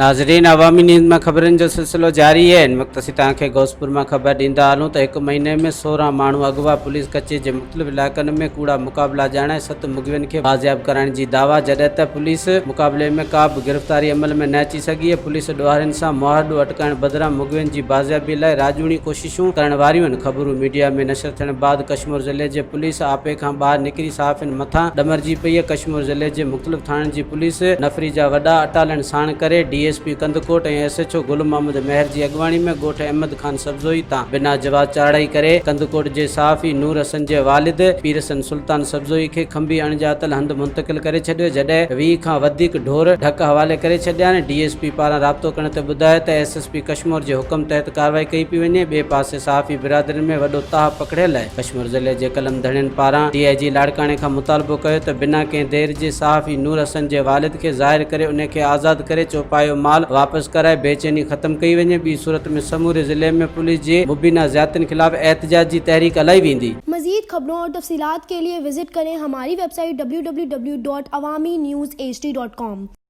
नाज़रीन, अवामी न्यूज़ में ख़बरनि जो सिलसिलो जारी है। इन वक्त असीं तव्हांखे गौसपुर में ख़बर ॾींदा हलूं त हिकु महीने में 16 माण्हू अगवा पुलिस कचे जे मुख़्तलिफ़ इलाइक़नि में कूड़ा मुक़ाबला ॼाणाए 7 मुग़वियुनि खे बाज़ियाब कराइण जी दावा, जॾहिं त पुलिस मुक़ाबले में का बि गिरफ़्तारी अमल में न अची सघी है। पुलिस ॾोहारियुनि सां मुआहदो अटकाइण बदिरां मुग़वियुनि जी बाज़ियाबी लाइ राजूणी कोशिशूं करण वारियूं आहिनि। ख़बरूं मीडिया में नशर थियण बाद कश्मीर ज़िले जे पुलिस आपे खां ॿाहिरि निकिरी सहाफ़ियुनि मथां ॾमरजी पई है। कश्मीर ज़िले जे मुख़्तलिफ़ थाणनि जी पुलिस नफ़री जा वॾा अटालन साण करे DSP कंदकोट ऐं SHO गुल मोहम्मद मेहर जी अॻवानी में ॻोठ अहमद खान सब्ज़ोई तां बिना जवाब चाढ़ाई करे कंदकोट जे सहाफ़ी नूर हसन जे वालिद पीरसन सुल्तान सब्ज़ोई खे खंबी अणॼातल हंधि मुंतक़िल करे छॾियो, जॾहिं 20 खां वधीक ढोर ढक हवाले करे छॾिया आहिनि। DSP पारां राब्तो करण ते ॿुधायो त SSP कश्मीर जे हुकुम तहत कार्रवाई कई पई वञे। ॿिए पासे सहाफ़ी बिरादरियुनि में वॾो ताह पकड़ियल आहे। कश्मीर ज़िले जे कलम धड़ियुनि पारां DIG लाड़काणे खां मुतालबो कयो त बिना कंहिं देर जे सहाफ़ी नूर हसन जे वालिद खे ज़ाहिर करे उन खे आज़ाद करे चौपायो माल वापस कराए बेचैनी ख़त्म कई वञे। ॿी सूरत में समूरे ज़िले में पुलिस जे मुबीना ज़्यादतियुनि ख़िलाफ़ एहतजाजी तहरीक हलाई वेंदी। मज़ीद खबरों और तफसीलात के लिए विजिट करें हमारी वेबसाइट www.awamiNewsHD.com।